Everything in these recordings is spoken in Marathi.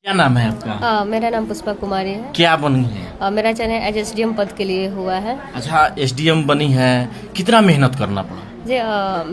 क्या नाम है आपका? मेरा नाम पुष्पा कुमारी है। क्या बनी है? मेरा चयन एज एसडीएम पद के लिए हुआ है। अच्छा, एसडीएम बनी है। कितना मेहनत करना पड़ा? जी,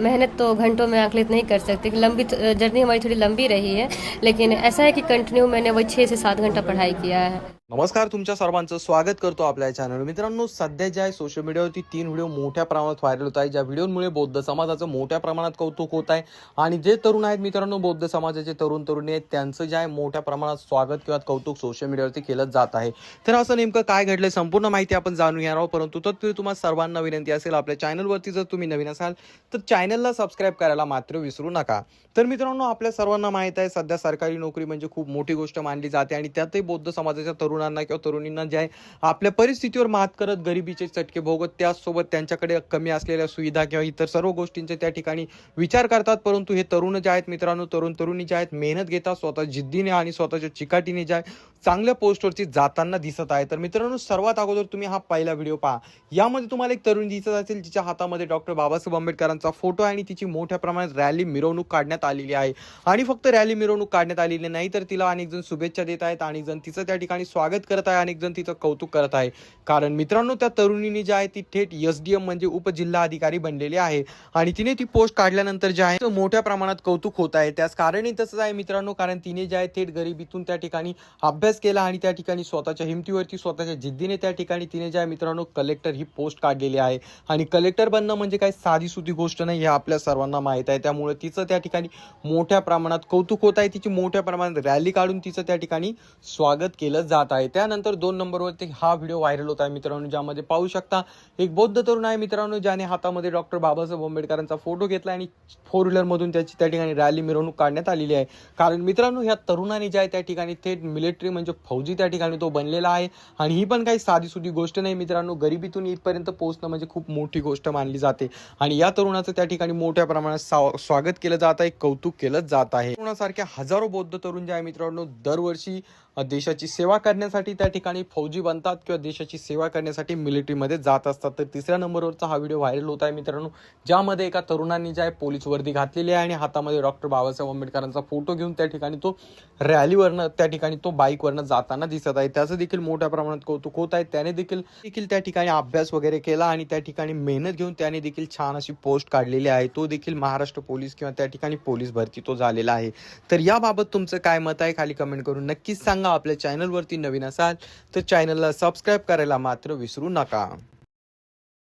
मेहनत तो घंटों में आंकलित नहीं कर सकते कि लंबी जर्नी हमारी थोड़ी लंबी रही है, लेकिन ऐसा है कि कंटिन्यू मैंने वही 6 से 7 घंटा पढ़ाई किया है। नमस्कार, तुमच्या सर्वांचं स्वागत करतो आपल्या चॅनलवर। मित्रांनो, सध्या जे आहे सोशल मीडियावरती 3 व्हिडिओ मोठ्या प्रमाणात व्हायरल होत आहे, ज्या व्हिडिओमुळे बौद्ध समाजाचं मोठ्या प्रमाणात कौतुक होत आहे आणि जे तरुण आहेत मित्रांनो, बौद्ध समाजाचे तरुण तरुणी आहेत, त्यांचं जे आहे मोठ्या प्रमाणात स्वागत किंवा कौतुक सोशल मीडियावरती केलं जात आहे। तर असं नेमकं काय घडलंय संपूर्ण माहिती आपण जाणून घेणार आहोत, परंतु तत्पूर्वी तुम्हाला सर्वांना विनंती असेल, आपल्या चॅनलवरती जर तुम्ही नवीन असाल तर चॅनलला सबस्क्राइब करायला मात्र विसरू नका। तर मित्रांनो, आपल्या सर्वांना माहित आहे सध्या सरकारी नोकरी म्हणजे खूप मोठी गोष्ट मानली जाते आणि त्यातही बौद्ध समाजाच्या तरुणांना किंवा तरुणींना जे आहे आपल्या परिस्थितीवर मात करत गरिबीचे चटके भोगत त्यासोबत त्यांच्याकडे कमी असलेल्या सुविधा किंवा इतर सर्व गोष्टींचे त्या ठिकाणी विचार करतात, परंतु हे तरुण जे आहेत मित्रांनो, तरुण तरुणी जे आहेत मेहनत घेतात, स्वतः जिद्दीने आणि स्वतःच्या चिकाटीने जे आहे चांगल्या पोस्टवरती जाताना दिसत आहे। तर मित्रांनो, सर्वात अगोदर तुम्ही हा पहिला व्हिडिओ पहा। यामध्ये तुम्हाला एक तरुणी दिसत असेल जिच्या हातामध्ये डॉक्टर बाबासाहेब आंबेडकरांचा फोटो आहे आणि तिची मोठ्या प्रमाणात रॅली मिरवणूक काढण्यात आलेली आहे आणि फक्त रॅली मिरवणूक काढण्यात आलेली नाही, तर तिला अनेक जण शुभेच्छा देत आहेत, अनेक जण तिचं त्या ठिकाणी स्वागत करत आहे, अनेक जण तिचं कौतुक करत आहे। कारण मित्रांनो, त्या तरुणीने जे आहे ती थेट एसडीएम म्हणजे उपजिल्हाधिकारी बनलेली आहे आणि तिने ती पोस्ट काढल्यानंतर जे आहे मोठ्या प्रमाणात कौतुक होत आहे। त्याच कारणे तसंच आहे मित्रांनो, कारण तिने जे आहे थेट गरिबीतून त्या ठिकाणी अभ्यास केला आणि त्या ठिकाणी स्वतःच्या हिमतीवरती स्वतःच्या जिद्दीने त्या ठिकाणी तिने जे आहे मित्रांनो कलेक्टर ही पोस्ट काढलेली आहे आणि कलेक्टर बनणं म्हणजे काही साधी सुधी गोष्ट नाही, हे आपल्या सर्वांना माहित आहे। त्यामुळे तिचं त्या ठिकाणी मोठ्या प्रमाणात कौतुक होत आहे, तिची मोठ्या प्रमाणात रॅली काढून तिचं त्या ठिकाणी स्वागत केलं जात आहे। त्यानंतर 2 नंबरवरती हा व्हिडिओ व्हायरल होत आहे मित्रांनो, ज्यामध्ये पाहू शकता एक बौद्ध तरुण आहे मित्रांनो, ज्याने हातामध्ये डॉक्टर बाबासाहेब आंबेडकरांचा फोटो घेतला आणि 4 व्हीलर मधून त्याची त्या ठिकाणी रॅली मिरवणूक काढण्यात आलेली आहे। कारण मित्रांनो, ह्या तरुणाने जे आहे त्या ठिकाणी थेट मिलिटरी म्हणजे फौजी त्या ठिकाणी तो बनलेला आहे आणि ही पण काही साधी सुधी गोष्ट नाही मित्रांनो, गरिबीतून इथपर्यंत पोहोचणं म्हणजे खूप मोठी गोष्ट मानली जाते आणि या तरुणाचं त्या ठिकाणी मोठ्या प्रमाणात स्वागत केलं जात आहे, कौतुक केलं जात आहे। तरुणासारख्या हजारो बौद्ध तरुण जे आहे मित्रांनो दरवर्षी देशाची सेवा करण्यासाठी त्या ठिकाणी फौजी बनतात किंवा देशाची सेवा करण्यासाठी मिलिटरीमध्ये जात असतात। तर 3ऱ्या नंबरवरचा हा व्हिडिओ व्हायरल होत आहे मित्रांनो, ज्यामध्ये एका तरुणांनी जे आहे पोलीस वर्दी घातलेली आहे आणि हातामध्ये डॉक्टर बाबासाहेब आंबेडकरांचा फोटो घेऊन त्या ठिकाणी तो रॅलीवरनं त्या ठिकाणी तो बाईकवरनं जाताना दिसत आहे। त्याचं देखील मोठ्या प्रमाणात कौतुक होत आहे। त्याने देखील त्या ठिकाणी अभ्यास वगैरे केला आणि त्या ठिकाणी मेहनत घेऊन त्याने देखील छान अशी पोस्ट काढलेली आहे। तो देखील महाराष्ट्र पोलीस किंवा त्या ठिकाणी पोलीस भरती तो झालेला आहे। तर याबाबत तुमचं काय मत आहे खाली कमेंट करून नक्कीच सांगा। आपल्या चॅनलवरती नवीन असाल तर चॅनलला सबस्क्राइब करायला मात्र विसरू नका।